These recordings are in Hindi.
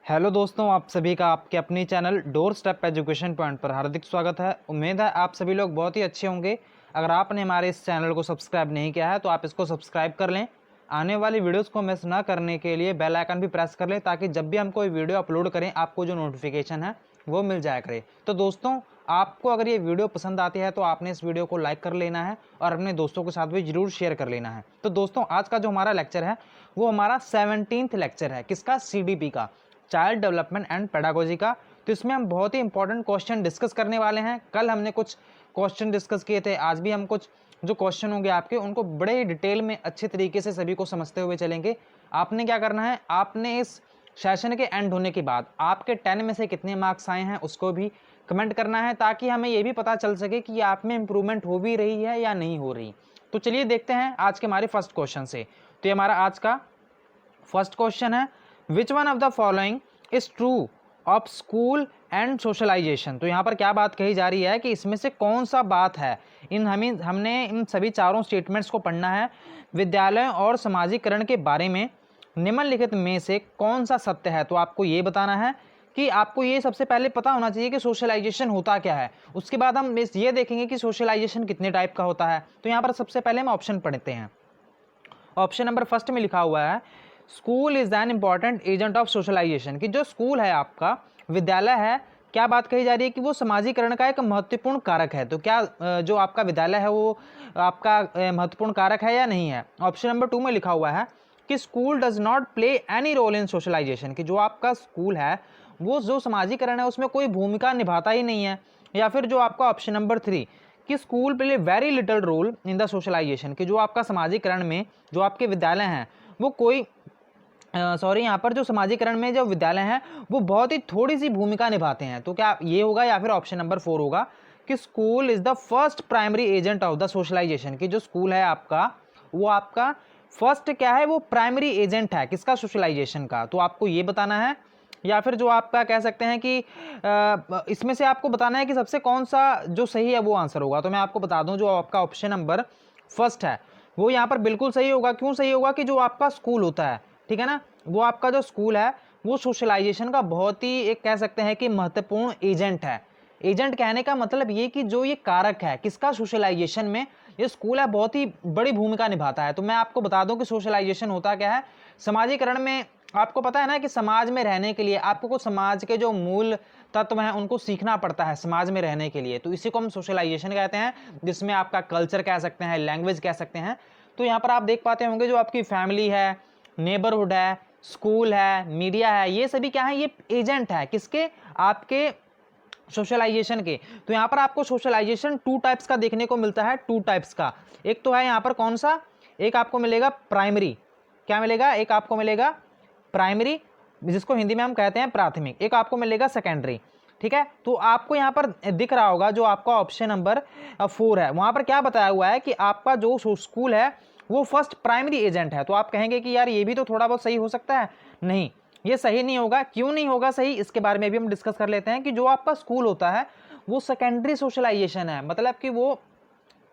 हेलो दोस्तों, आप सभी का आपके अपने channel door step education point पर हार्दिक स्वागत है। उम्मीद है आप सभी लोग बहुत ही अच्छे होंगे। अगर आपने हमारे इस चैनल को सब्सक्राइब नहीं किया है तो आप इसको सब्सक्राइब कर लें। आने वाली वीडियोस को मिस ना करने के लिए बेल आइकन भी प्रेस कर लें ताकि जब भी हम कोई वीडियो अपलोड करें आपको जो नोटिफिकेशन है वो मिल जाया करे। तो दोस्तों, आपको अगर ये वीडियो पसंद आती है तो आपने इस वीडियो को लाइक कर लेना है और अपने दोस्तों के साथ भी जरूर शेयर कर लेना है। तो दोस्तों, आज का जो हमारा लेक्चर है वो हमारा 17th लेक्चर है। किसका? CDP का, चाइल्ड डेवलपमेंट एंड पेडागोजी का। तो इसमें हम बहुत ही इंपॉर्टेंट क्वेश्चन डिस्कस करने वाले हैं। कल हमने कुछ क्वेश्चन डिस्कस किए थे, आज भी हम कुछ जो क्वेश्चन होंगे आपके उनको बड़े ही डिटेल में अच्छे तरीके से सभी को समझते हुए चलेंगे। आपने क्या करना है, आपने इस सेशन के एंड होने के बाद आपके 10 में से कितने मार्क्स आए हैं उसको भी कमेंट करना है ताकि हमें ये भी पता चल सके कि आप में इंप्रूवमेंट हो भी रही है या नहीं हो रही। तो चलिए देखते हैं आज के हमारे फर्स्ट क्वेश्चन से। तो ये हमारा आज का फर्स्ट क्वेश्चन है, which one of the following is true of school and socialisation. तो यहाँ पर क्या बात कही जा रही है कि इसमें से कौन सा बात है। हमने इन सभी चारों स्टेटमेंट्स को पढ़ना है। विद्यालय और समाजीकरण के बारे में निम्नलिखित में से कौन सा सत्य है। तो आपको ये बताना है कि आपको ये सबसे पहले पता होना चाहिए कि सोशलाइजेशन होता क्या है। उसके बाद हम ये देखेंगे कि सोशलाइजेशन कितने टाइप का होता है। तो यहाँ पर सबसे पहले हम ऑप्शन पढ़ते हैं। ऑप्शन नंबर फर्स्ट में लिखा हुआ है, school is an important agent of socialisation. कि जो स्कूल है आपका, विद्यालय है, क्या बात कही जा रही है कि वो समाजीकरण का एक महत्वपूर्ण कारक है। तो क्या जो आपका विद्यालय है वो आपका महत्वपूर्ण कारक है या नहीं है। ऑप्शन नंबर 2 में लिखा हुआ है कि school does not play any role in socialisation. कि जो आपका स्कूल है वो जो समाजीकरण है उसमें कोई भूमिका निभाता ही नहीं है। या फिर जो आपका ऑप्शन नंबर 3 कि school play very little role in the socialisation. कि जो आपका समाजीकरण में जो आपके विद्यालय हैं वो कोई यहाँ पर जो समाजीकरण में जो विद्यालय हैं वो बहुत ही थोड़ी सी भूमिका निभाते हैं। तो क्या ये होगा या फिर ऑप्शन नंबर 4 होगा कि school is the first primary agent of the socialisation. कि जो स्कूल है आपका वो आपका फर्स्ट क्या है, वो प्राइमरी एजेंट है किसका? सोशलाइजेशन का। तो आपको ये बताना है। या फिर जो आपका कह सकते हैं कि इसमें से आपको बताना है कि सबसे कौन सा जो सही है वो आंसर होगा। तो मैं आपको बता दूं, जो आपका ऑप्शन नंबर फर्स्ट है वो यहाँ पर बिल्कुल सही होगा। क्यों सही होगा? कि जो आपका स्कूल होता है, ठीक है ना, वो आपका जो स्कूल है वो सोशलाइजेशन का बहुत ही एक कह सकते हैं कि महत्वपूर्ण एजेंट है। एजेंट कहने का मतलब ये कि जो ये कारक है किसका? सोशलाइजेशन में ये स्कूल है बहुत ही बड़ी भूमिका निभाता है। तो मैं आपको बता दूं कि सोशलाइजेशन होता क्या है। समाजीकरण में आपको पता है ना कि समाज में रहने के लिए आपको कुछ समाज के जो मूल तत्व हैं उनको सीखना पड़ता है समाज में रहने के लिए। तो इसी को हम सोशलाइजेशन कहते हैं, जिसमें आपका कल्चर कह सकते हैं, लैंग्वेज कह सकते हैं। तो यहाँ पर आप देख पाते होंगे जो आपकी फैमिली है, नेबरहुड है, स्कूल है, मीडिया है, ये सभी क्या है, ये एजेंट है किसके? आपके सोशलाइजेशन के। तो यहाँ पर आपको सोशलाइजेशन 2 टाइप्स का देखने को मिलता है। 2 टाइप्स का, एक तो है यहाँ पर कौन सा, एक आपको मिलेगा प्राइमरी। क्या मिलेगा? एक आपको मिलेगा प्राइमरी, जिसको हिंदी में हम कहते हैं प्राथमिक। एक आपको मिलेगा सेकेंडरी। ठीक है, तो आपको यहाँ पर दिख रहा होगा जो आपका ऑप्शन नंबर 4 है, वहां पर क्या बताया हुआ है कि आपका जो स्कूल है वो फर्स्ट प्राइमरी एजेंट है। तो आप कहेंगे कि यार ये भी तो थोड़ा बहुत सही हो सकता है। नहीं, ये सही नहीं होगा। क्यों नहीं होगा सही, इसके बारे में भी हम डिस्कस कर लेते हैं। कि जो आपका स्कूल होता है वो सेकेंडरी सोशलाइजेशन है, मतलब कि वो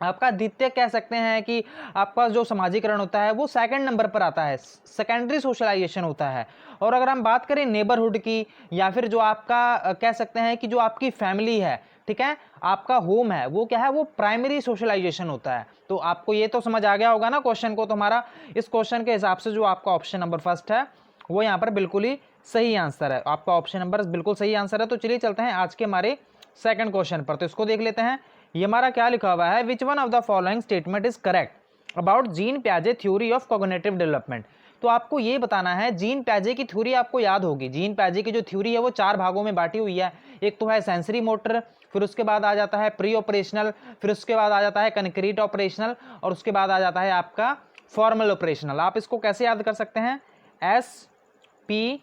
आपका द्वितीय कह सकते हैं कि आपका जो समाजीकरण होता है वो सेकंड नंबर पर आता है, सेकेंडरी सोशलाइजेशन होता है। और अगर हम बात करें नेबरहुड की, या फिर जो आपका कह सकते हैं कि जो आपकी फैमिली है, ठीक है, आपका होम है, वो क्या है, वो प्राइमरी सोशलाइजेशन होता है। तो आपको ये तो समझ आ गया होगा ना क्वेश्चन को। तो हमारा इस क्वेश्चन के हिसाब से जो आपका ऑप्शन नंबर फर्स्ट है वो यहाँ पर बिल्कुल ही सही आंसर है। आपका ऑप्शन नंबर बिल्कुल सही आंसर है। तो चलिए चलते हैं आज के हमारे सेकंड क्वेश्चन पर। तो इसको देख लेते हैं। ये हमारा क्या लिखा हुआ है, which one of the following statement is correct about Jean प्याजे थ्योरी ऑफ कॉग्निटिव डेवलपमेंट। तो आपको ये बताना है, जीन प्याजे की थ्योरी आपको याद होगी। जीन प्याजे की जो थ्योरी है वो 4 भागों में बांटी हुई है। एक तो है सेंसरी मोटर, फिर उसके बाद आ जाता है प्री ऑपरेशनल, फिर उसके बाद आ जाता है कंक्रीट ऑपरेशनल, और उसके बाद आ जाता है आपका फॉर्मल ऑपरेशनल। आप इसको कैसे याद कर सकते हैं, SPCF,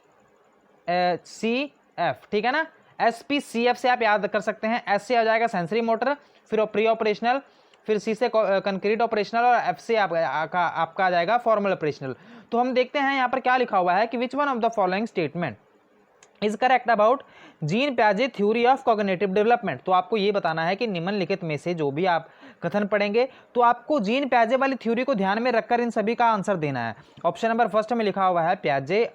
ठीक है ना, SPCF से आप याद कर सकते हैं। S से आ जाएगा सेंसरी मोटर, फिर प्री ऑपरेशनल, फिर C से कंक्रीट ऑपरेशनल, और F से आपका आ जाएगा फॉर्मल ऑपरेशनल। तो हम देखते हैं यहाँ पर क्या लिखा हुआ है कि which one of the following statement is correct about Jean प्याजे थ्योरी ऑफ कॉग्निटिव डेवलपमेंट। तो आपको ये बताना है कि निम्नलिखित में से जो भी आप कथन पढ़ेंगे तो आपको जीन प्याजे वाली थ्योरी को ध्यान में रखकर इन सभी का आंसर देना है। ऑप्शन नंबर फर्स्ट में लिखा हुआ है, प्याजे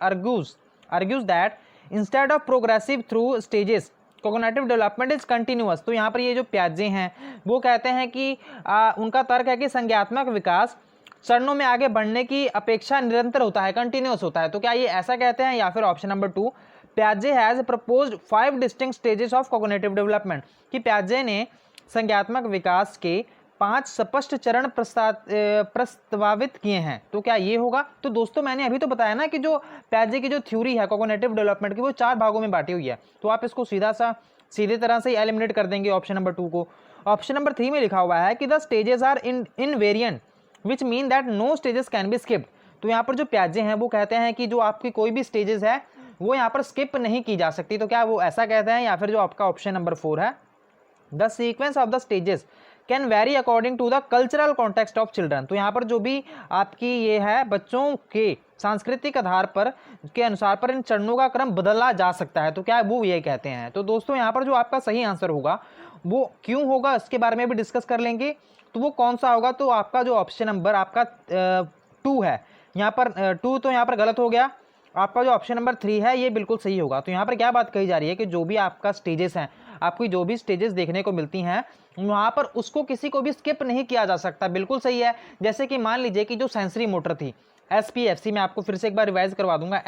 argues that instead of progressive through stages cognitive development is continuous. तो यहाँ पर ये जो प्याजे हैं वो कहते हैं कि उनका तर्क है कि संज्ञात्मक विकास चरणों में आगे बढ़ने की अपेक्षा निरंतर होता है, कंटिन्यूअस होता है। तो क्या ये ऐसा कहते हैं? या फिर ऑप्शन नंबर 2, प्याजे has proposed 5 distinct stages of cognitive development, कि प्याजे ने संज्ञात्मक विकास के 5 स्पष्ट चरण प्रस्तावित किए हैं। तो क्या ये होगा? तो दोस्तों मैंने अभी तो बताया ना कि जो प्याजे की जो थ्योरी है कॉग्निटिव डेवलपमेंट की वो 4 भागों में बांटी हुई है। तो आप इसको सीधे तरह से एलिमिनेट कर देंगे ऑप्शन नंबर 2 को। ऑप्शन नंबर 3 में लिखा हुआ है कि the stages are invariant which mean that no stages can be skipped. तो यहाँ पर जो प्याजे हैं वो कहते हैं कि जो आपकी कोई भी स्टेजेस है वो यहाँ पर स्किप नहीं की जा सकती। तो क्या वो ऐसा कहते हैं? या फिर जो आपका ऑप्शन नंबर 4 है, the sequence of the stages can vary according to the cultural context of children. तो यहाँ पर जो भी आपकी ये है बच्चों के सांस्कृतिक आधार पर के अनुसार पर इन चरणों का क्रम बदला जा सकता है। तो क्या वो ये कहते हैं? तो दोस्तों यहाँ पर जो आपका सही आंसर होगा वो क्यों होगा इसके बारे में भी डिस्कस कर लेंगे। तो वो कौन सा होगा? तो आपका जो ऑप्शन नंबर आपका 2 है, यहाँ पर 2 तो यहाँ पर गलत हो गया। आपका जो ऑप्शन नंबर 3 है ये बिल्कुल सही होगा। तो यहाँ पर क्या बात कही जा रही है कि जो भी आपका स्टेजेस हैं, आपकी जो भी स्टेजेस देखने को मिलती हैं वहाँ पर उसको किसी को भी स्किप नहीं किया जा सकता। बिल्कुल सही है। जैसे कि मान लीजिए कि जो सेंसरी मोटर थी SPFC, मैं आपको फिर से एक बार रिवाइज करवा दूंगा,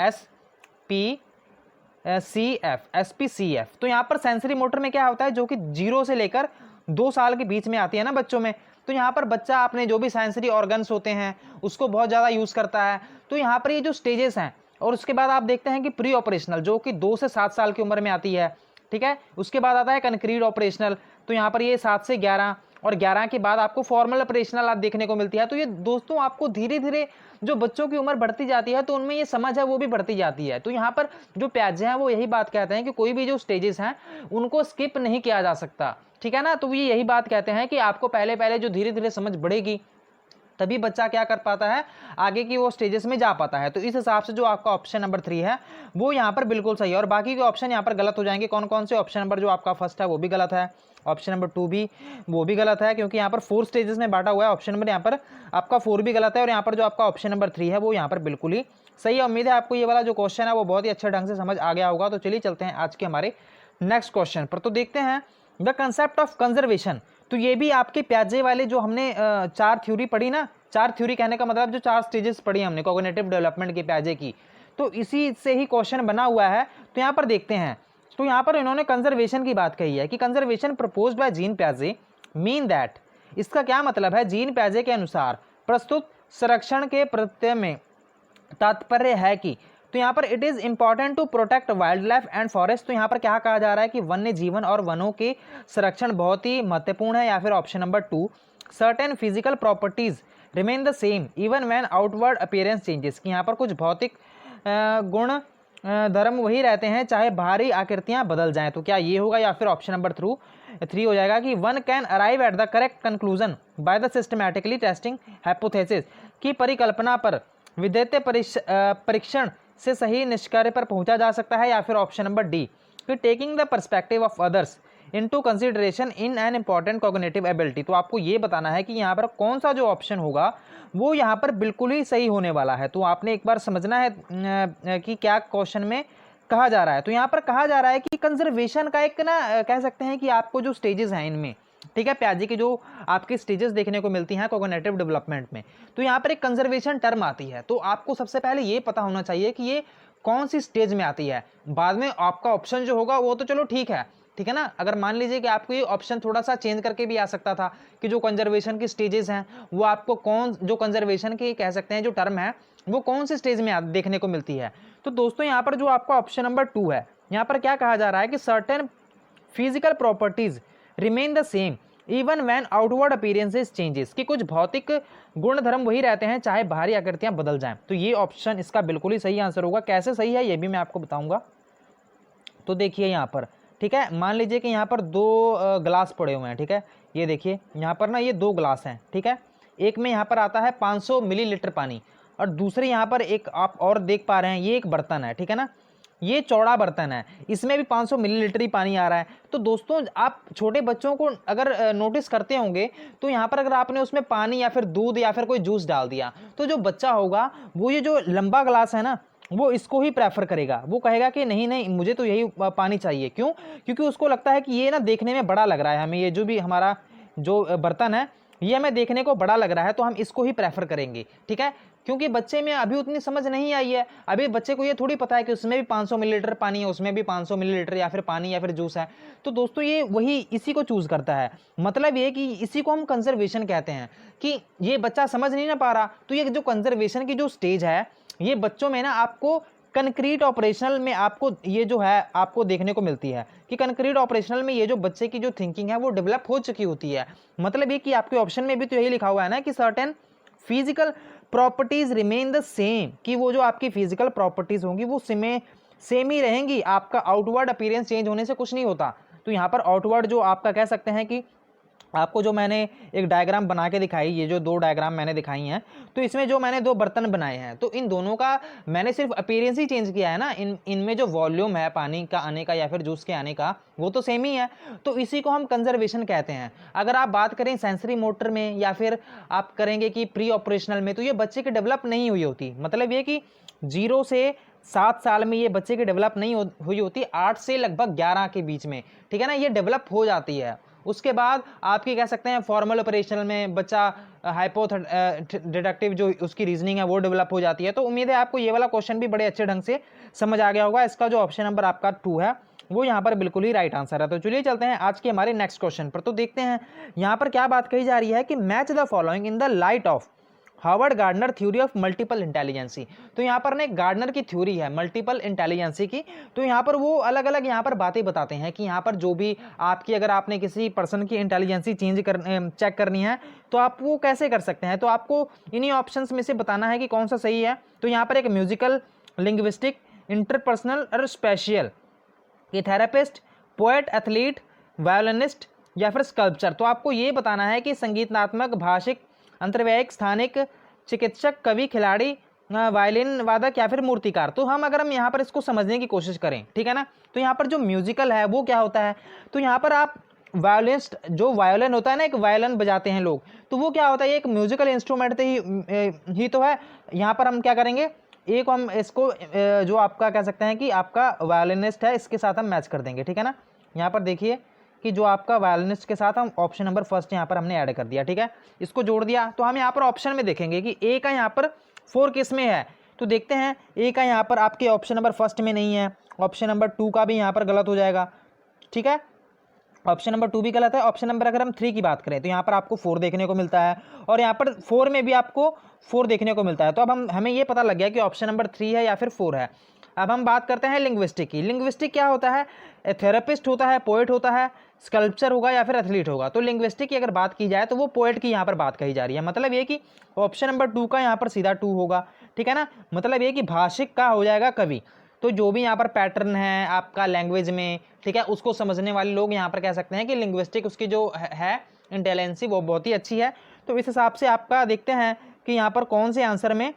SPCF। तो यहाँ पर सेंसरी मोटर में क्या होता है, जो कि 0 से लेकर 2 साल के बीच में आती है ना बच्चों में। तो यहाँ पर बच्चा अपने जो भी सेंसरी ऑर्गन्स होते हैं उसको बहुत ज़्यादा यूज़ करता है। तो यहाँ पर ये जो स्टेजेस हैं, और उसके बाद आप देखते हैं कि प्री ऑपरेशनल जो कि 2 से 7 साल की उम्र में आती है, ठीक है। उसके बाद आता है कंक्रीट ऑपरेशनल, तो यहाँ पर ये 7 से 11, और 11 के बाद आपको फॉर्मल ऑपरेशनल आप देखने को मिलती है। तो ये दोस्तों आपको धीरे धीरे जो बच्चों की उम्र बढ़ती जाती है तो उनमें ये समझ है वो भी बढ़ती जाती है। तो यहाँ पर जो प्याजे हैं वो यही बात कहते हैं कि कोई भी जो स्टेजेस हैं उनको स्किप नहीं किया जा सकता, ठीक है ना। तो ये यही बात कहते हैं कि आपको पहले पहले जो धीरे धीरे समझ बढ़ेगी तभी बच्चा क्या कर पाता है, आगे की वो स्टेजेस में जा पाता है। तो इस हिसाब से जो आपका ऑप्शन नंबर 3 है वो यहाँ पर बिल्कुल सही है, और बाकी के ऑप्शन यहाँ पर गलत हो जाएंगे। कौन कौन से? ऑप्शन नंबर जो आपका फर्स्ट है वो भी गलत है, ऑप्शन नंबर 2 भी वो भी गलत है, क्योंकि यहाँ पर 4 स्टेजेस में बांटा हुआ है। ऑप्शन नंबर यहाँ पर आपका 4 भी गलत है, और यहाँ पर जो आपका ऑप्शन नंबर 3 है वो यहाँ पर बिल्कुल ही सही है। उम्मीद है आपको ये वाला जो क्वेश्चन है वो बहुत ही अच्छे ढंग से समझ आ गया होगा। तो चलिए चलते हैं आज के हमारे नेक्स्ट क्वेश्चन पर। तो देखते हैं द कंसेप्ट ऑफ कंजर्वेशन। तो ये भी आपके प्याजे वाले जो हमने 4 थ्योरी पढ़ी ना, 4 थ्योरी कहने का मतलब जो 4 स्टेजेस पढ़ी हमने कॉग्निटिव डेवलपमेंट के प्याजे की, तो इसी से ही क्वेश्चन बना हुआ है। तो यहाँ पर देखते हैं, तो यहाँ पर इन्होंने कंजर्वेशन की बात कही है कि कंजर्वेशन प्रपोज्ड बाय जीन प्याजे मीन दैट, इसका क्या मतलब है? जीन प्याजे के अनुसार प्रस्तुत संरक्षण के प्रत्यय में तात्पर्य है कि, तो यहाँ पर it is important to protect wildlife and forest. तो यहाँ पर क्या कहा जा रहा है कि वन्य जीवन और वनों के संरक्षण बहुत ही महत्वपूर्ण है। या फिर option number 2, certain physical properties remain the same even when outward appearance changes, कि यहाँ पर कुछ भौतिक गुण धर्म वही रहते हैं चाहे बाहरी आकृतियां बदल जाएं। तो क्या ये होगा? या फिर ऑप्शन नंबर 3 हो जाएगा कि one can arrive at the correct conclusion by the systematically testing hypothesis, की परिकल्पना पर विधेयता परीक्षण से सही निष्कर्ष पर पहुंचा जा सकता है। या फिर ऑप्शन नंबर डी, कि taking the perspective of others into consideration in an important cognitive ability. तो आपको ये बताना है कि यहाँ पर कौन सा जो ऑप्शन होगा वो यहाँ पर बिल्कुल ही सही होने वाला है। तो आपने एक बार समझना है कि क्या क्वेश्चन में कहा जा रहा है। तो यहाँ पर कहा जा रहा है कि कंजर्वेशन का एक ना कह सकते हैं कि आपको जो स्टेजेस हैं इनमें, ठीक है, प्याजे की जो आपकी स्टेजेस देखने को मिलती हैं कॉग्निटिव डेवलपमेंट में, तो यहाँ पर एक कंजर्वेशन टर्म आती है। तो आपको सबसे पहले ये पता होना चाहिए कि ये कौन सी स्टेज में आती है। बाद में आपका ऑप्शन जो होगा वो तो चलो ठीक है ना। अगर मान लीजिए कि आपको ये ऑप्शन थोड़ा सा चेंज करके भी आ सकता था कि जो कंजर्वेशन की स्टेजेस हैं वो आपको कौन, जो कंजर्वेशन की कह सकते हैं जो टर्म है वो कौन सी स्टेज में देखने को मिलती है। तो दोस्तों यहाँ पर जो आपका ऑप्शन नंबर 2 है, यहाँ पर क्या कहा जा रहा है कि certain physical properties remain the same even when outward appearances changes, कि कुछ भौतिक गुण धर्म वही रहते हैं चाहे बाहरी आकृतियां बदल जाएं। तो ये ऑप्शन इसका बिल्कुल ही सही आंसर होगा। कैसे सही है ये भी मैं आपको बताऊंगा। तो देखिए यहाँ पर, ठीक है, मान लीजिए कि यहाँ पर 2 ग्लास पड़े हुए हैं, ठीक है। ये देखिए यहाँ पर ना ये 2 ग्लास हैं, ठीक है। एक में यहाँ पर आता है 500 मिलीलीटर पानी, और दूसरे यहाँ पर एक आप और देख पा रहे हैं ये एक बर्तन है, ठीक है ना। ये चौड़ा बर्तन है, इसमें भी 500 मिलीलीटर ही पानी आ रहा है। तो दोस्तों आप छोटे बच्चों को अगर नोटिस करते होंगे तो यहाँ पर अगर आपने उसमें पानी या फिर दूध या फिर कोई जूस डाल दिया तो जो बच्चा होगा वो ये जो लंबा ग्लास है ना वो इसको ही प्रेफर करेगा, वो कहेगा कि नहीं नहीं मुझे तो यही पानी चाहिए। क्यों? क्योंकि उसको लगता है कि ये ना देखने में बड़ा लग रहा है, हमें ये जो भी हमारा जो बर्तन है ये हमें देखने को बड़ा लग रहा है, तो हम इसको ही प्रेफर करेंगे। ठीक है, क्योंकि बच्चे में अभी उतनी समझ नहीं आई है, अभी बच्चे को ये थोड़ी पता है कि उसमें भी 500 मिलीलीटर पानी है, उसमें भी 500 मिलीलीटर या फिर पानी या फिर जूस है। तो दोस्तों ये वही इसी को चूज करता है। मतलब ये कि इसी को हम कंजर्वेशन कहते हैं, कि ये बच्चा समझ नहीं ना पा रहा, तो ये जो कंजर्वेशन की जो स्टेज है ये बच्चों में ना आपको कंक्रीट ऑपरेशनल में आपको ये जो है आपको देखने को मिलती है, कि कंक्रीट ऑपरेशनल में ये जो बच्चे की जो थिंकिंग है वो डेवलप हो चुकी होती है। मतलब ये कि आपके ऑप्शन में भी तो यही लिखा हुआ है ना कि certain physical properties remain the same, कि वो जो आपकी फिजिकल प्रॉपर्टीज होंगी वो सेम ही रहेंगी, आपका आउटवर्ड अपीयरेंस चेंज होने से कुछ नहीं होता। तो यहाँ पर आउटवर्ड जो आपका कह सकते हैं कि आपको जो मैंने एक डायग्राम बना के दिखाई, ये जो 2 डायग्राम मैंने दिखाई हैं, तो इसमें जो मैंने 2 बर्तन बनाए हैं, तो इन दोनों का मैंने सिर्फ अपीयरेंस ही चेंज किया है ना, इनमें जो वॉल्यूम है पानी का आने का या फिर जूस के आने का वो तो सेम ही है। तो इसी को हम कंजर्वेशन कहते हैं। अगर आप बात करें सेंसरी मोटर में या फिर आप करेंगे कि प्री ऑपरेशनल में, तो ये बच्चे की डेवलप नहीं हुई होती। मतलब ये कि 0 से 7 साल में ये बच्चे की डेवलप नहीं हुई होती, 8 से लगभग 11 के बीच में। ठीक है ना, ये डेवलप हो जाती है। उसके बाद आपकी कह सकते हैं फॉर्मल ऑपरेशनल में बच्चा डिडक्टिव जो उसकी रीजनिंग है वो डेवलप हो जाती है। तो उम्मीद है आपको ये वाला क्वेश्चन भी बड़े अच्छे ढंग से समझ आ गया होगा। इसका जो ऑप्शन नंबर आपका 2 है वो यहाँ पर बिल्कुल ही राइट आंसर है। तो चलिए चलते हैं आज के हमारे नेक्स्ट क्वेश्चन पर। तो देखते हैं यहाँ पर क्या बात कही जा रही है कि match the following in the light of Harvard Gardner theory of multiple intelligences. तो यहाँ पर ना एक गार्डनर की थ्योरी है मल्टीपल इंटेलिजेंसी की। तो यहाँ पर वो अलग अलग यहाँ पर बातें बताते हैं कि यहाँ पर जो भी आपकी अगर आपने किसी पर्सन की इंटेलिजेंसी चेक करनी है तो आप वो कैसे कर सकते हैं। तो आपको इन्हीं ऑप्शंस में से बताना है कि कौन सा सही है। तो यहाँ पर एक म्यूजिकल, लिंग्विस्टिक, इंटरपर्सनल और स्पेशियल, कि थेरेपिस्ट, पोएट, एथलीट, वायोलिनिस्ट या फिर स्कल्पचर। तो आपको ये बताना है कि संगीतनात्मक, भाषिक, अंतर्वैयिक, स्थानिक, चिकित्सक, कवि, खिलाड़ी, वायलिन वादक या फिर मूर्तिकार। तो अगर हम यहाँ पर इसको समझने की कोशिश करें, ठीक है ना, तो यहाँ पर जो म्यूजिकल है वो क्या होता है। तो यहाँ पर आप वायोलिनिस्ट, जो वायोलिन होता है ना, एक वायोलिन बजाते हैं लोग, तो वो क्या होता है, एक म्यूजिकल इंस्ट्रूमेंट ही तो है। यहाँ पर हम क्या करेंगे, एक हम इसको जो आपका कह सकते हैं कि आपका वायोलिनिस्ट है इसके साथ हम मैच कर देंगे। ठीक है ना, यहाँ पर देखिए कि जो आपका वायोलिनिस्ट के साथ हम ऑप्शन नंबर फर्स्ट यहाँ पर हमने ऐड कर दिया। ठीक है, इसको जोड़ दिया। तो हम यहाँ पर ऑप्शन में देखेंगे कि ए का यहाँ पर 4 किस में है। तो देखते हैं ए का यहाँ पर आपके ऑप्शन नंबर फर्स्ट में नहीं है, ऑप्शन नंबर 2 का भी यहाँ पर गलत हो जाएगा। ठीक है, ऑप्शन नंबर 2 भी गलत है। ऑप्शन नंबर अगर हम 3 की बात करें तो यहाँ पर आपको 4 देखने को मिलता है और यहाँ पर 4 में भी आपको 4 देखने को मिलता है। तो अब हमें ये पता लग गया कि ऑप्शन नंबर 3 है या फिर 4 है। अब हम बात करते हैं लिंग्विस्टिक की। लिंग्विस्टिक क्या होता है, थेरेपिस्ट होता है, पोएट होता है, स्कल्पचर होगा या फिर एथलीट होगा। तो लिंग्विस्टिक की अगर बात की जाए तो वो पोएट की यहाँ पर बात कही जा रही है। मतलब ये कि ऑप्शन नंबर 2 का यहाँ पर सीधा 2 होगा। ठीक है ना, मतलब ये कि भाषिक का हो जाएगा कवि। तो जो भी यहाँ पर पैटर्न है आपका लैंग्वेज में, ठीक है, उसको समझने वाले लोग यहाँ पर कह सकते हैं कि लिंग्विस्टिक उसकी जो है इंटेलिजेंसी वो बहुत ही अच्छी है। तो इस हिसाब से आपका देखते हैं कि यहाँ पर कौन से आंसर में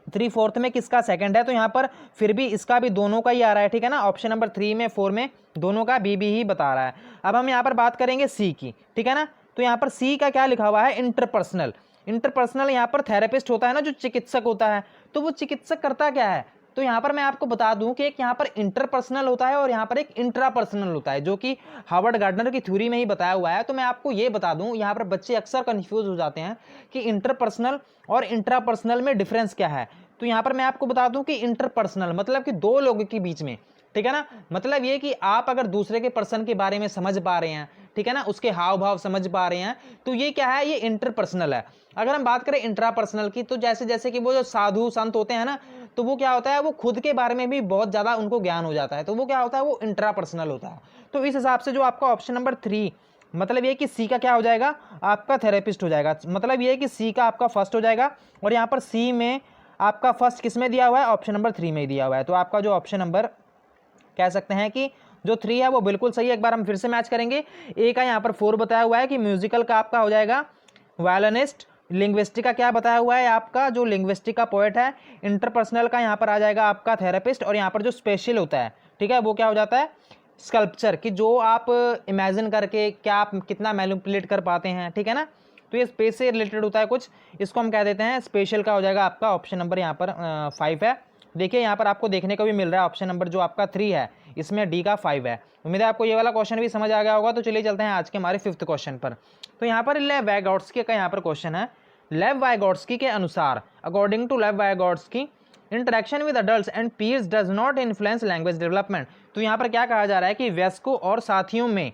3/4 में किसका सेकंड है। तो यहाँ पर फिर भी इसका भी दोनों का ही आ रहा है। ठीक है ना, ऑप्शन नंबर 3 में 4 में दोनों का बी ही बता रहा है। अब हम यहाँ पर बात करेंगे सी की। ठीक है ना, तो यहाँ पर सी का क्या लिखा हुआ है, इंटरपर्सनल। इंटरपर्सनल यहाँ पर थेरेपिस्ट होता है ना, जो चिकित्सक होता है, तो वो चिकित्सक करता क्या है। तो यहाँ पर मैं आपको बता दूं कि एक यहाँ पर इंटरपर्सनल होता है और यहाँ पर एक इंट्रापर्सनल होता है, जो कि हार्वर्ड गार्डनर की थ्योरी में ही बताया हुआ है। तो मैं आपको ये बता दूं, यहाँ पर बच्चे अक्सर कंफ्यूज हो जाते हैं कि इंटरपर्सनल और इंट्रापर्सनल में डिफरेंस क्या है। तो यहाँ पर मैं आपको बता दूं कि इंटरपर्सनल मतलब कि 2 लोगों के बीच में, ठीक है ना, मतलब ये कि आप अगर दूसरे के पर्सन के बारे में समझ पा रहे हैं, ठीक है ना, उसके हाव भाव समझ पा रहे हैं, तो ये क्या है, ये इंटरपर्सनल है। अगर हम बात करें इंट्रापर्सनल की, तो जैसे जैसे कि वो जो साधु संत होते हैं ना, तो वो क्या होता है, वो खुद के बारे में भी बहुत ज्यादा उनको ज्ञान हो जाता है, तो वो क्या होता है, वो इंट्रापर्सनल होता है। तो इस हिसाब से जो आपका ऑप्शन नंबर 3, मतलब ये कि सी का क्या हो जाएगा, आपका थेरेपिस्ट हो जाएगा। मतलब ये कि सी का आपका फर्स्ट हो जाएगा और यहाँ पर सी में आपका फर्स्ट किस में दिया हुआ है, ऑप्शन नंबर 3 में दिया हुआ है। तो आपका जो ऑप्शन नंबर कह सकते हैं कि जो 3 है वो बिल्कुल सही है। एक बार हम फिर से मैच करेंगे। ए का यहाँ पर 4 बताया हुआ है कि म्यूजिकल का आपका हो जाएगा वायलिनिस्ट। लिंग्विस्टिक का क्या बताया हुआ है आपका, जो लिंग्विस्टिक का पोएट है। इंटरपर्सनल का यहाँ पर आ जाएगा आपका थेरेपिस्ट और यहाँ पर जो स्पेशल होता है, ठीक है, वो क्या हो जाता है, स्कल्पचर, कि जो आप इमेजिन करके क्या आप कितना मैनिपुलेट कर पाते हैं। ठीक है ना, तो ये स्पेस से रिलेटेड होता है कुछ, इसको हम कह देते हैं स्पेशल का हो जाएगा आपका ऑप्शन नंबर यहाँ पर 5 है। देखिए यहाँ पर आपको देखने को भी मिल रहा है ऑप्शन नंबर जो आपका 3 है, इसमें डी का 5 है। उम्मीद है आपको ये वाला क्वेश्चन भी समझ आ गया होगा। तो चलिए चलते हैं आज के हमारे 5th क्वेश्चन पर। तो यहाँ पर लेव वाइगोट्स्की का यहाँ पर क्वेश्चन है। लेव वाइगोट्स्की के अनुसार, according to Lev Vygotsky, interaction with adults and peers does not influence language development. तो यहाँ पर क्या कहा जा रहा है कि वयस्कों और साथियों में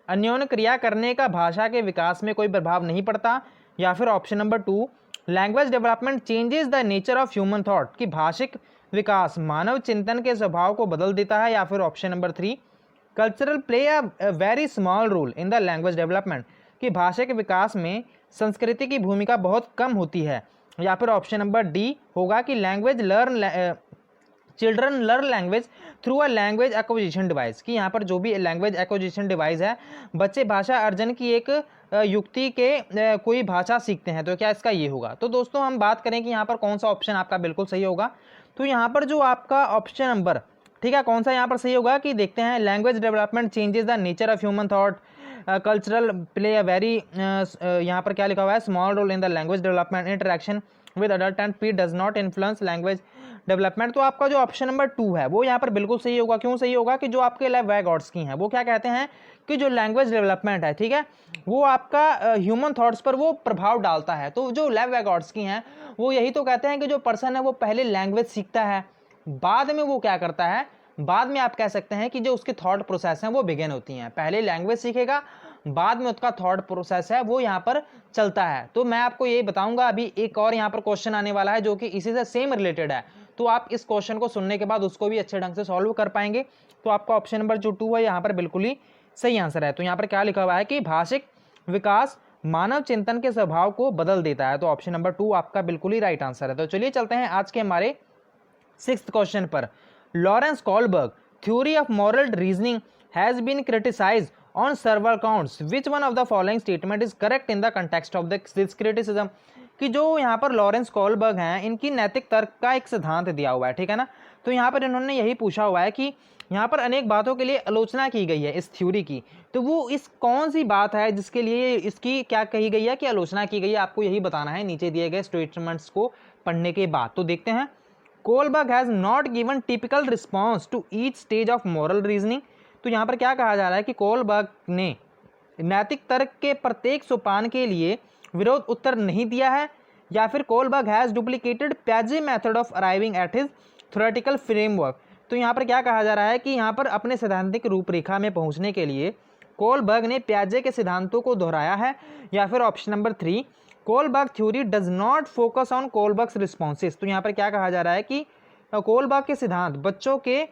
अन्योन्य क्रिया करने का भाषा के विकास में कोई प्रभाव नहीं पड़ता। या फिर option number 2, language development changes the nature of human thought, कि भाषिक विकास मानव चिंतन के स्वभाव को बदल देता है। या फिर option number 3, cultural play a very small role in the language development, कि भाषा के विकास में संस्कृति की भूमिका बहुत कम होती है। या फिर ऑप्शन नंबर डी होगा कि children learn language through a language acquisition device, कि यहाँ पर जो भी लैंग्वेज एक्विजिशन डिवाइस है, बच्चे भाषा अर्जन की एक युक्ति के कोई भाषा सीखते हैं। तो क्या इसका ये होगा। तो दोस्तों हम बात करें कि यहाँ पर कौन सा ऑप्शन आपका बिल्कुल सही होगा। तो यहाँ पर जो आपका ऑप्शन नंबर, ठीक है, कौन सा यहाँ पर सही होगा कि देखते हैं, language development changes the nature of human thought, cultural play a very, यहाँ पर क्या लिखा हुआ है, small role in the language development, interaction with adult and peer does not influence language development. तो आपका जो ऑप्शन नंबर 2 है वो यहाँ पर बिल्कुल सही होगा। क्यों सही होगा कि जो आपके लेव वाइगोट्स्की हैं वो क्या कहते हैं कि जो लैंग्वेज डेवलपमेंट है, ठीक है, वो आपका ह्यूमन थॉट्स पर वो प्रभाव डालता है। तो जो लेव वाइगोट्स्की हैं वो यही तो कहते हैं कि जो पर्सन है वो पहले लैंग्वेज सीखता है, बाद में वो क्या करता है, बाद में आप कह सकते हैं कि जो उसकी थॉट प्रोसेस हैं वो बिगिन होती हैं। पहले लैंग्वेज सीखेगा, बाद में उसका थॉट प्रोसेस है वो यहाँ पर चलता है। तो मैं आपको ये बताऊंगा, अभी एक और यहाँ पर क्वेश्चन आने वाला है जो कि इसी से सेम रिलेटेड है। तो आप इस क्वेश्चन को सुनने के बाद उसको भी अच्छे ढंग से सॉल्व कर पाएंगे। तो आपका ऑप्शन नंबर जो 2 है यहाँ पर बिल्कुल ही सही आंसर है। तो यहाँ पर क्या लिखा हुआ है कि भाषिक विकास मानव चिंतन के स्वभाव को बदल देता है। तो ऑप्शन नंबर 2 आपका बिल्कुल ही राइट आंसर है। तो चलिए चलते हैं आज के हमारे 6th क्वेश्चन पर। Lawrence Kohlberg theory of moral reasoning has been criticised on several counts, which one of the following statement is correct in the context of this criticism, कि जो यहाँ पर लॉरेंस कोलबर्ग हैं इनकी नैतिक तर्क का एक सिद्धांत दिया हुआ है, ठीक है ना। तो यहाँ पर इन्होंने यही पूछा हुआ है कि यहाँ पर अनेक बातों के लिए आलोचना की गई है इस थ्योरी की, तो वो इस कौन सी बात है जिसके लिए इसकी क्या कही गई है कि आलोचना की गई है, आपको यही बताना है नीचे दिए गए स्टेटमेंट्स को पढ़ने के बाद। तो देखते हैं, Kohlberg has not given typical response to each stage of moral reasoning. तो यहाँ पर क्या कहा जा रहा है कि कोलबर्ग ने नैतिक तर्क के प्रत्येक सोपान के लिए विरोध उत्तर नहीं दिया है। या फिर कोलबर्ग हैज डुप्लीकेटेड प्याजे method of arriving at his theoretical framework. तो यहाँ पर क्या कहा जा रहा है कि यहाँ पर अपने सैद्धांतिक रूपरेखा में पहुँचने के लिए कोलबर्ग ने प्याजे के सिद्धांतों को दोहराया है। या फिर option number 3, Kohlberg theory does not focus on Kohlberg's responses. तो यहाँ पर क्या कहा जा रहा है कि कोलबर्ग के सिद्धांत बच्चों के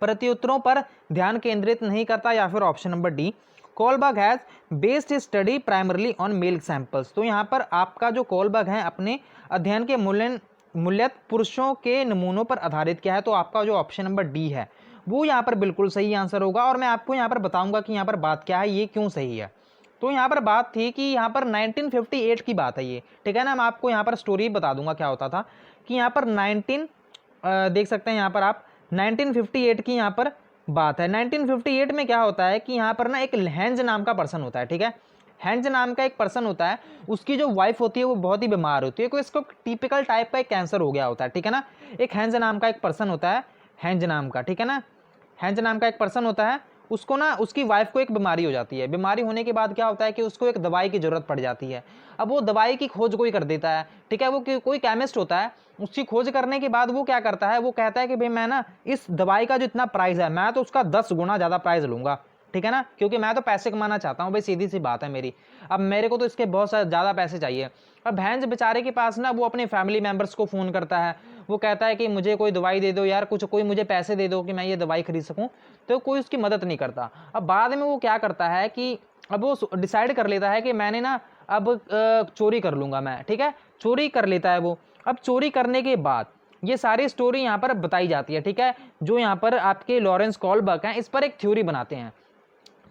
प्रत्युत्तरों पर ध्यान केंद्रित नहीं करता। या फिर option number D, Kohlberg has based his study primarily on male samples. तो यहाँ पर आपका जो कोलबर्ग है अपने अध्ययन के मूल्यत पुरुषों के नमूनों पर आधारित किया है। तो आपका जो ऑप्शन नंबर डी है वो यहाँ पर बिल्कुल सही आंसर होगा। और मैं आपको यहाँ पर बताऊंगा कि यहाँ पर बात क्या है, ये क्यों सही है। तो यहाँ पर बात थी कि यहाँ पर 1958 की बात है ये, ठीक है ना। मैं आपको यहाँ पर स्टोरी बता दूंगा क्या होता था कि यहाँ पर देख सकते हैं यहाँ पर आप 1958 की यहाँ पर बात है। 1958 में क्या होता है कि यहाँ पर ना एक हेंज नाम का पर्सन होता है, ठीक है। हेंज नाम का एक पर्सन होता है, उसकी जो वाइफ होती है वो बहुत ही बीमार होती है, कोई इसको टिपिकल टाइप का एक कैंसर हो गया होता है, ठीक है ना। एक हेंज नाम का एक पर्सन होता है, हेंज नाम का, ठीक है ना। हेंज नाम का एक पर्सन होता है, उसको ना उसकी वाइफ को एक बीमारी हो जाती है। बीमारी होने के बाद क्या होता है कि उसको एक दवाई की जरूरत पड़ जाती है। अब वो दवाई की खोज कोई कर देता है, ठीक है, वो कोई केमिस्ट होता है। उसकी खोज करने के बाद वो क्या करता है, वो कहता है कि भाई मैं ना इस दवाई का जो इतना प्राइस है मैं तो उसका 10 गुना ज़्यादा प्राइस लूँगा, ठीक है ना, क्योंकि मैं तो पैसे कमाना चाहता हूँ भाई, सीधी सी बात है मेरी। अब मेरे को तो इसके बहुत ज़्यादा पैसे चाहिए। अब भैंस बेचारे के पास ना वो अपने फैमिली मेम्बर्स को फ़ोन करता है, वो कहता है कि मुझे कोई दवाई दे दो यार, कोई मुझे पैसे दे दो कि मैं ये दवाई खरीद सकूँ। तो कोई उसकी मदद नहीं करता। अब बाद में वो क्या करता है कि अब वो डिसाइड कर लेता है कि मैंने ना अब चोरी कर लूँगा मैं, ठीक है, चोरी कर लेता है वो। अब चोरी करने के बाद ये सारी स्टोरी यहाँ पर बताई जाती है, ठीक है। जो यहाँ पर आपके लॉरेंस कोलबर्ग हैं इस पर एक थ्योरी बनाते हैं।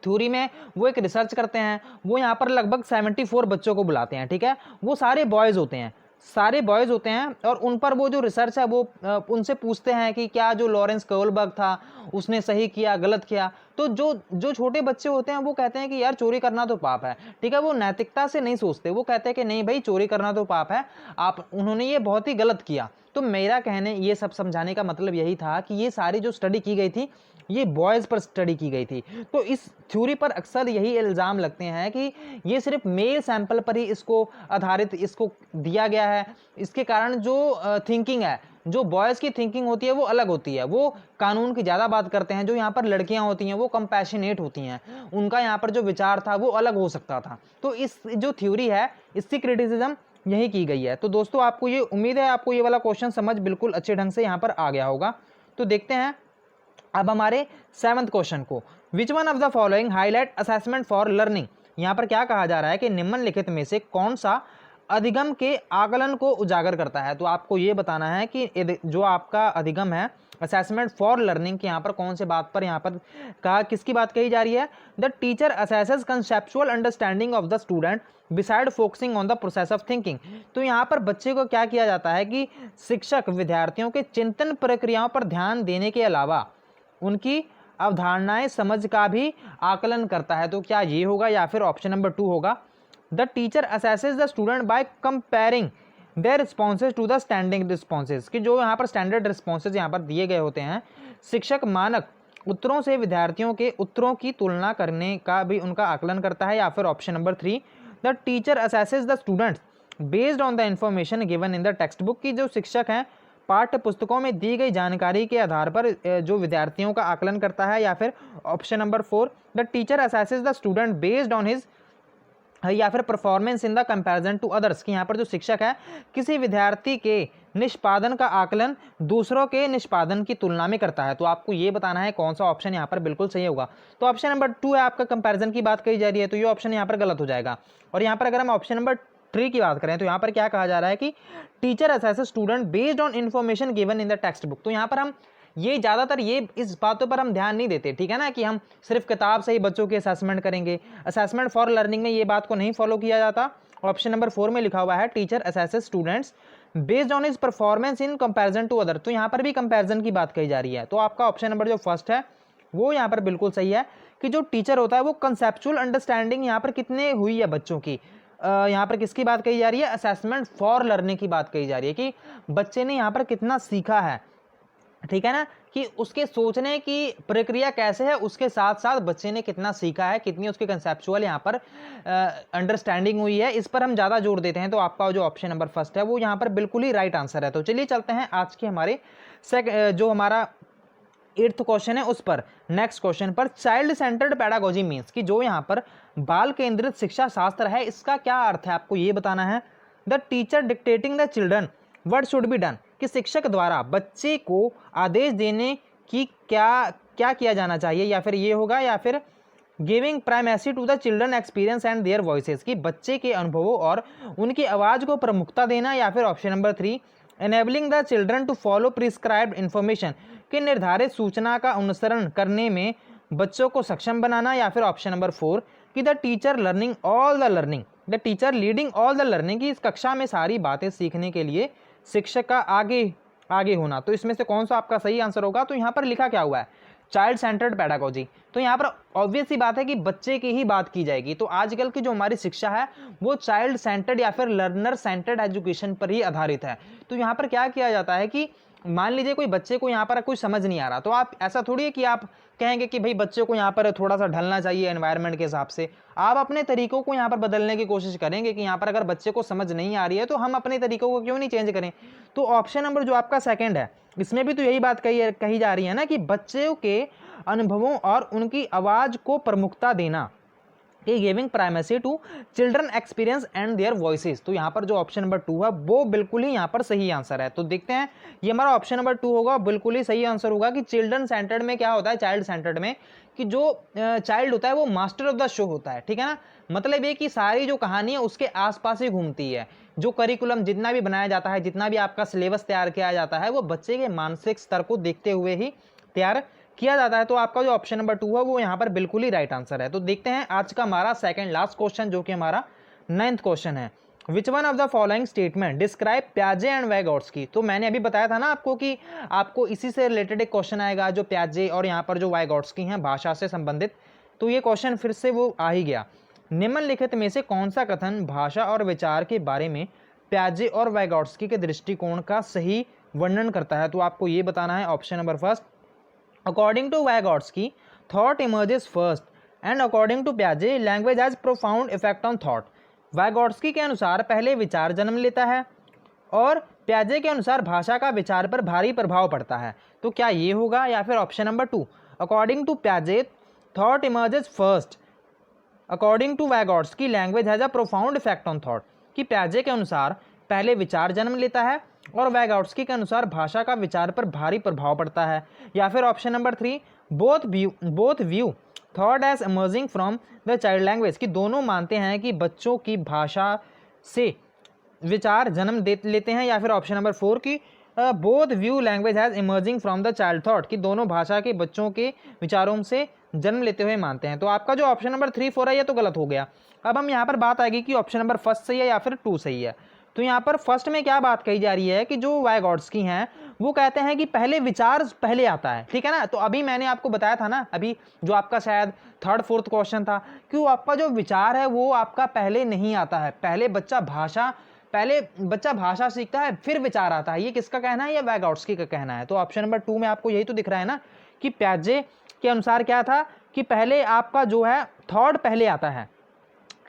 थ्योरी में वो एक रिसर्च करते हैं। वो यहाँ पर लगभग 74 बच्चों को बुलाते हैं, ठीक है। वो सारे बॉयज़ होते हैं, सारे बॉयज़ होते हैं, और उन पर वो जो रिसर्च है वो उनसे पूछते हैं कि क्या जो लॉरेंस कोलबर्ग था उसने सही किया गलत किया। तो जो जो छोटे बच्चे होते हैं वो कहते हैं कि यार चोरी करना तो पाप है, ठीक है, वो नैतिकता से नहीं सोचते, वो कहते हैं कि नहीं भाई चोरी करना तो पाप है, आप उन्होंने ये बहुत ही गलत किया। तो मेरा कहने ये सब समझाने का मतलब यही था कि ये सारी जो स्टडी की गई थी ये बॉयज़ पर स्टडी की गई थी। तो इस थ्योरी पर अक्सर यही इल्ज़ाम लगते हैं कि ये सिर्फ मेल सैंपल पर ही इसको आधारित इसको दिया गया है। इसके कारण जो थिंकिंग है, जो बॉयज़ की थिंकिंग होती है वो अलग होती है, वो कानून की ज़्यादा बात करते हैं। जो यहाँ पर लड़कियाँ होती हैं वो कंपैशनेट होती हैं, उनका यहाँ पर जो विचार था वो अलग हो सकता था। तो इस जो थ्योरी है इसकी क्रिटिसिज्म यही की गई है। तो दोस्तों आपको ये उम्मीद है आपको ये वाला क्वेश्चन समझ बिल्कुल अच्छे ढंग से यहाँ पर आ गया होगा। तो देखते हैं अब हमारे 7th क्वेश्चन को, विच one of the following highlight assessment for learning. यहाँ पर क्या कहा जा रहा है कि निम्नलिखित में से कौन सा अधिगम के आकलन को उजागर करता है। तो आपको ये बताना है कि जो आपका अधिगम है असेसमेंट फॉर लर्निंग की यहाँ पर कौन से बात पर यहाँ पर कहा, किसकी बात कही जा रही है। The teacher assesses conceptual understanding of the student beside focusing on the process of thinking. तो यहाँ पर बच्चे को क्या किया जाता है कि शिक्षक विद्यार्थियों के चिंतन प्रक्रियाओं पर ध्यान देने के अलावा उनकी अवधारणाएं समझ का भी आकलन करता है। तो क्या ये होगा या फिर ऑप्शन नंबर 2 होगा। The teacher assesses the student by comparing their responses to the standing responses, कि जो यहाँ पर स्टैंडर्ड रिस्पॉन्सेज यहाँ पर दिए गए होते हैं, शिक्षक मानक उत्तरों से विद्यार्थियों के उत्तरों की तुलना करने का भी उनका आकलन करता है। या फिर option number 3, the teacher assesses the students based on the information given in the text book, की जो शिक्षक हैं पाठ्य पुस्तकों में दी गई जानकारी के आधार पर जो विद्यार्थियों का आकलन करता है। या फिर option number 4, the teacher assesses the student based on his या फिर performance in the comparison to others, कि यहाँ पर जो शिक्षक है किसी विद्यार्थी के निष्पादन का आकलन दूसरों के निष्पादन की तुलना में करता है। तो आपको ये बताना है कौन सा ऑप्शन यहाँ पर बिल्कुल सही होगा। तो ऑप्शन नंबर 2 है आपका, कंपैरिजन की बात कही जा रही है, तो ये ऑप्शन यहाँ पर गलत हो जाएगा। और यहाँ पर अगर हम ऑप्शन नंबर 3 की बात करें तो यहाँ पर क्या कहा जा रहा है कि teacher assesses student based on information given in the text book. तो यहाँ पर हम ये ज़्यादातर ये इस बातों पर हम ध्यान नहीं देते, ठीक है ना, कि हम सिर्फ किताब से ही बच्चों की असेसमेंट करेंगे। असेसमेंट फॉर लर्निंग में ये बात को नहीं फॉलो किया जाता। ऑप्शन नंबर 4 में लिखा हुआ है teacher assesses students based on his performance in comparison to other, तो यहाँ पर भी कंपैरिजन की बात कही जा रही है। तो आपका ऑप्शन नंबर जो फर्स्ट है वो यहाँ पर बिल्कुल सही है कि जो टीचर होता है वो कंसेप्चुअल अंडरस्टैंडिंग यहाँ पर कितने हुई है बच्चों की, यहाँ पर किसकी बात कही जा रही है, असेसमेंट फॉर लर्निंग की बात कही जा रही है कि बच्चे ने यहाँ पर कितना सीखा है, ठीक है ना, कि उसके सोचने की प्रक्रिया कैसे है, उसके साथ साथ बच्चे ने कितना सीखा है, कितनी उसकी कंसेप्चुअल यहाँ पर अंडरस्टैंडिंग हुई है, इस पर हम ज़्यादा जोर देते हैं। तो आपका जो ऑप्शन नंबर फर्स्ट है वो यहाँ पर बिल्कुल ही राइट आंसर है। तो चलिए चलते हैं आज के हमारे जो हमारा 8th क्वेश्चन है उस पर, नेक्स्ट क्वेश्चन पर। चाइल्ड सेंटर्ड पेडागोजी मीन्स, कि जो यहाँ पर बाल केंद्रित शिक्षा शास्त्र है इसका क्या अर्थ है, आपको ये बताना है। The teacher dictating the children what should be done, कि शिक्षक द्वारा बच्चे को आदेश देने की क्या किया जाना चाहिए। या फिर ये होगा, या फिर giving primacy to the children experience and their voices, कि बच्चे के अनुभवों और उनकी आवाज़ को प्रमुखता देना। या फिर option number 3, enabling the children to follow prescribed information, कि निर्धारित सूचना का अनुसरण करने में बच्चों को सक्षम बनाना। या फिर ऑप्शन नंबर 4, कि the teacher learning all the learning, the teacher leading all the learning, की इस कक्षा में सारी बातें सीखने के लिए शिक्षक का आगे होना। तो इसमें से कौन सा आपका सही आंसर होगा। तो यहाँ पर लिखा क्या हुआ है, चाइल्ड सेंटर्ड पेडागोजी। तो यहाँ पर ऑब्वियस सी बात है कि बच्चे की ही बात की जाएगी। तो आजकल की जो हमारी शिक्षा है वो चाइल्ड सेंटर्ड या फिर लर्नर सेंटर्ड एजुकेशन पर ही आधारित है। तो यहाँ पर क्या किया जाता है कि मान लीजिए कोई बच्चे को यहाँ पर कुछ समझ नहीं आ रहा, तो आप ऐसा थोड़ी है कि आप कहेंगे कि भाई बच्चे को यहाँ पर थोड़ा सा ढलना चाहिए एनवायरनमेंट के हिसाब से। आप अपने तरीकों को यहाँ पर बदलने की कोशिश करेंगे कि यहाँ पर अगर बच्चे को समझ नहीं आ रही है तो हम अपने तरीकों को क्यों नहीं चेंज करें। तो ऑप्शन नंबर जो आपका सेकंड है इसमें भी तो यही बात कही जा रही है ना, कि बच्चों के अनुभवों और उनकी आवाज़ को प्रमुखता देना, कि giving primacy to children experience and their voices. तो यहाँ पर जो ऑप्शन नंबर 2 है वो बिल्कुल ही यहाँ पर सही आंसर है। तो देखते हैं, ये हमारा ऑप्शन नंबर 2 होगा, बिल्कुल ही सही आंसर होगा कि चिल्ड्रन सेंटर्ड में क्या होता है, चाइल्ड सेंटर्ड में कि जो चाइल्ड होता है वो मास्टर ऑफ द शो होता है, ठीक है ना। मतलब ये कि सारी जो कहानी है उसके आसपास ही घूमती है। जो करिकुलम जितना भी बनाया जाता है, जितना भी आपका सिलेबस तैयार किया जाता है, वो बच्चे के मानसिक स्तर को देखते हुए ही तैयार किया जाता है। तो आपका जो ऑप्शन नंबर 2 है वो यहाँ पर बिल्कुल ही राइट आंसर है। तो देखते हैं आज का हमारा सेकंड लास्ट क्वेश्चन, जो कि हमारा 9th क्वेश्चन है। Which one of the following statement describe प्याजे एंड वाइगॉट्स्की। तो मैंने अभी बताया था ना आपको कि आपको इसी से रिलेटेड एक क्वेश्चन आएगा, जो प्याजे और यहाँ पर जो वाइगॉट्स्की हैं भाषा से संबंधित। तो ये क्वेश्चन फिर से वो आ ही गया। निम्नलिखित में से कौन सा कथन भाषा और विचार के बारे में प्याजे और वाइगॉट्स्की के दृष्टिकोण का सही वर्णन करता है? तो आपको ये बताना है। Option number first, according to Vygotsky thought emerges first and according to प्याजे language has profound effect on thought. Vygotsky के अनुसार पहले विचार जन्म लेता है और प्याजे के अनुसार भाषा का विचार पर भारी प्रभाव पड़ता है। तो क्या ये होगा, या फिर option number two, according to प्याजे thought emerges first, according to Vygotsky language has a profound effect on thought, कि प्याजे के अनुसार पहले विचार जन्म लेता है और वाइगॉट्स्की के अनुसार भाषा का विचार पर भारी प्रभाव पड़ता है। या फिर option number three, both view thought as emerging from the child language, कि दोनों मानते हैं कि बच्चों की भाषा से विचार जन्म दे लेते हैं। या फिर ऑप्शन नंबर फोर की both view language has emerging from the child thought, कि दोनों भाषा के बच्चों के विचारों से जन्म लेते हुए मानते हैं। तो आपका जो ऑप्शन नंबर 3, 4 है ये तो गलत हो गया। अब हम यहाँ पर बात आएगी कि ऑप्शन नंबर फर्स्ट सही है या फिर 2 सही है। तो यहाँ पर फर्स्ट में क्या बात कही जा रही है कि जो वाइगॉट्स्की हैं वो कहते हैं कि पहले विचार पहले आता है, ठीक है ना। तो अभी मैंने आपको बताया था ना, अभी जो आपका शायद थर्ड फोर्थ क्वेश्चन था, कि वो आपका जो विचार है वो आपका पहले नहीं आता है, पहले बच्चा भाषा सीखता है फिर विचार आता है। ये किसका कहना है? ये वाइगॉट्स्की का कहना है। तो ऑप्शन नंबर 2 में आपको यही तो दिख रहा है ना कि प्याजे के अनुसार क्या था कि पहले आपका जो है थॉट पहले आता है।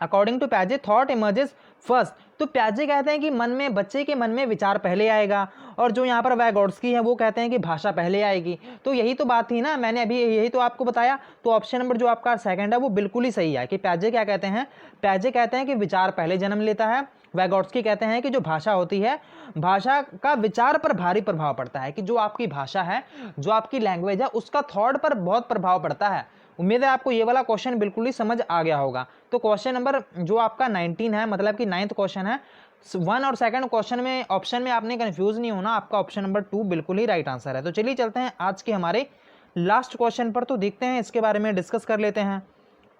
अकॉर्डिंग टू प्याजे थॉट इमर्जेस फर्स्ट, तो प्याजे कहते हैं कि बच्चे के मन में विचार पहले आएगा, और जो यहाँ पर वाइगॉट्स्की है वो कहते हैं कि भाषा पहले आएगी। तो यही तो बात थी ना, मैंने अभी यही तो आपको बताया। तो ऑप्शन नंबर जो आपका सेकंड है वो बिल्कुल ही सही है कि प्याजे क्या कहते हैं, प्याजे कहते हैं कि विचार पहले जन्म लेता है। वाइगॉट्स्की कहते हैं कि जो भाषा होती है, भाषा का विचार पर भारी प्रभाव पड़ता है, कि जो आपकी भाषा है, जो आपकी लैंग्वेज है, उसका थॉट पर बहुत प्रभाव पड़ता है। उम्मीद है आपको ये वाला क्वेश्चन बिल्कुल ही समझ आ गया होगा। तो क्वेश्चन नंबर जो आपका 19 है, मतलब कि 9th क्वेश्चन है, 1 और 2nd क्वेश्चन में ऑप्शन में आपने कंफ्यूज नहीं होना, आपका ऑप्शन नंबर 2 बिल्कुल ही राइट आंसर है। तो चलिए चलते हैं आज के हमारे लास्ट क्वेश्चन पर, तो देखते हैं इसके बारे में डिस्कस कर लेते हैं।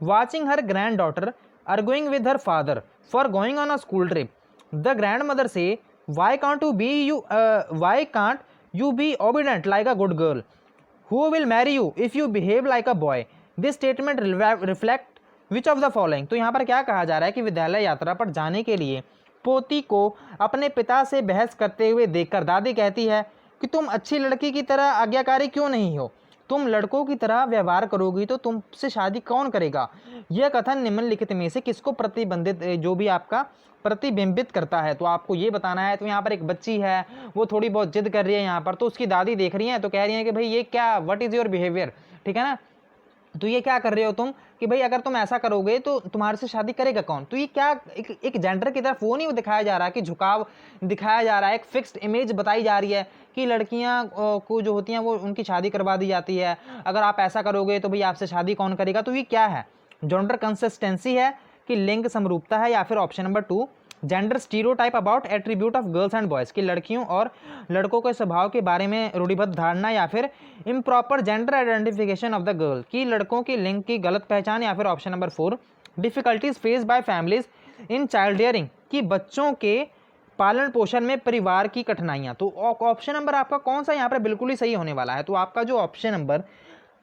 Watching her granddaughter arguing with her father for going on a school trip, the grandmother says why can't you be obedient like a good girl, who will marry you if you behave like a boy, this statement reflect which of the following. तो यहाँ पर क्या कहा जा रहा है कि विद्यालय यात्रा पर जाने के लिए पोती को अपने पिता से बहस करते हुए देखकर दादी कहती है कि तुम अच्छी लड़की की तरह आज्ञाकारी क्यों नहीं हो, तुम लड़कों की तरह व्यवहार करोगी तो तुमसे शादी कौन करेगा। यह कथन निम्नलिखित में से किसको प्रतिबिंबित करता है? तो आपको ये बताना है। तो यहाँ पर एक बच्ची है, वो थोड़ी बहुत जिद कर रही है यहाँ पर, तो उसकी दादी देख रही है, तो कह रही है कि भाई ये क्या, व्हाट इज योर बिहेवियर, ठीक है ना, तो ये क्या कर रहे हो तुम, कि भाई अगर तुम ऐसा करोगे तो तुम्हारे से शादी करेगा कौन। तो ये क्या एक जेंडर की तरफ वो नहीं दिखाया जा रहा है, कि झुकाव दिखाया जा रहा है, एक फिक्स्ड इमेज बताई जा रही है कि लड़कियां को जो होती हैं वो उनकी शादी करवा दी जाती है, अगर आप ऐसा करोगे तो भाई आपसे शादी कौन करेगा। तो ये क्या है, जेंडर कंसिस्टेंसी है कि लिंग समरूपता है, या फिर option number 2 gender stereotype about attribute of girls and boys, की लड़कियों और लड़कों के स्वभाव के बारे में रूढ़िबद्ध धारणा, या फिर improper gender identification of the girl, की लड़कों की लिंग की गलत पहचान, या फिर option number 4 difficulties face by families in child rearing, की बच्चों के पालन पोषण में परिवार की कठिनाइयां। तो ऑप्शन नंबर आपका कौन सा यहाँ पर बिल्कुल ही सही होने वाला है? तो आपका जो ऑप्शन नंबर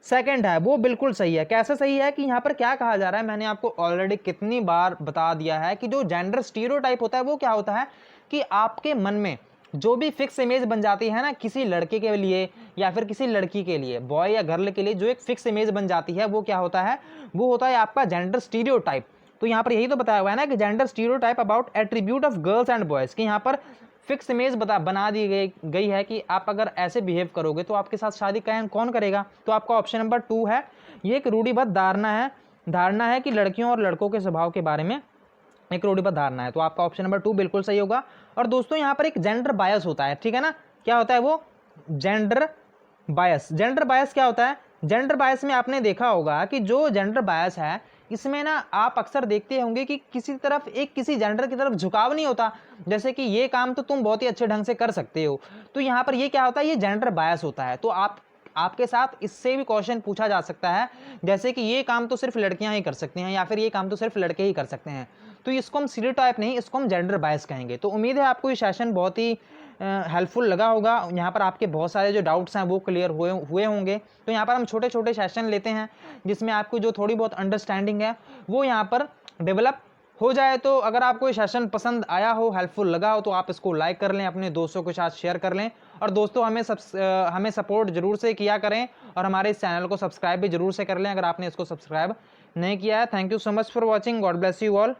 सेकंड है वो बिल्कुल सही है। कैसे सही है कि यहाँ पर क्या कहा जा रहा है, मैंने आपको ऑलरेडी कितनी बार बता दिया है कि जो जेंडर स्टीरियोटाइप होता है वो क्या होता है कि आपके मन में जो भी फिक्स इमेज बन जाती है ना किसी लड़के के लिए या फिर किसी लड़की के लिए, बॉय या गर्ल के लिए जो एक फिक्स इमेज बन जाती है वो क्या होता है, वो होता है आपका जेंडर स्टीरियोटाइप। तो यहाँ पर यही तो बताया हुआ है ना कि gender stereotype about attribute of girls and boys, की यहाँ पर फिक्स इमेज बना दी गई है कि आप अगर ऐसे बिहेव करोगे तो आपके साथ शादी कौन करेगा। तो आपका ऑप्शन नंबर 2 है, ये एक रूढ़िबद्ध धारणा है कि लड़कियों और लड़कों के स्वभाव के बारे में एक रूढ़िबद्ध धारणा है। तो आपका ऑप्शन नंबर 2 बिल्कुल सही होगा। और दोस्तों यहाँ पर एक जेंडर बायस होता है, ठीक है ना, क्या होता है वो जेंडर बायस। जेंडर बायस क्या होता है, जेंडर बायस में आपने देखा होगा कि जो जेंडर बायस है इसमें ना आप अक्सर देखते होंगे कि किसी जेंडर की तरफ झुकाव नहीं होता, जैसे कि ये काम तो तुम बहुत ही अच्छे ढंग से कर सकते हो। तो यहाँ पर ये क्या होता है, ये जेंडर बायस होता है। तो आपके साथ इससे भी क्वेश्चन पूछा जा सकता है, जैसे कि ये काम तो सिर्फ लड़कियां ही कर सकती हैं या फिर ये काम तो सिर्फ लड़के ही कर सकते हैं। तो इसको हम स्टीरियोटाइप नहीं, इसको हम जेंडर बायस कहेंगे। तो उम्मीद है आपको ये सेशन बहुत ही हेल्पफुल लगा होगा। यहाँ पर आपके बहुत सारे जो डाउट्स हैं वो क्लियर हुए होंगे। तो यहाँ पर हम छोटे छोटे सेशन लेते हैं जिसमें आपको जो थोड़ी बहुत अंडरस्टैंडिंग है वो यहाँ पर डेवलप हो जाए। तो अगर आपको ये सेशन पसंद आया हो, हेल्पफुल लगा हो, तो आप इसको लाइक कर लें, अपने दोस्तों के साथ शेयर कर लें। और दोस्तों हमें सपोर्ट जरूर से किया करें और हमारे इस चैनल को सब्सक्राइब भी जरूर से कर लें अगर आपने इसको सब्सक्राइब नहीं किया है। Thank you so much for watching. God bless you all.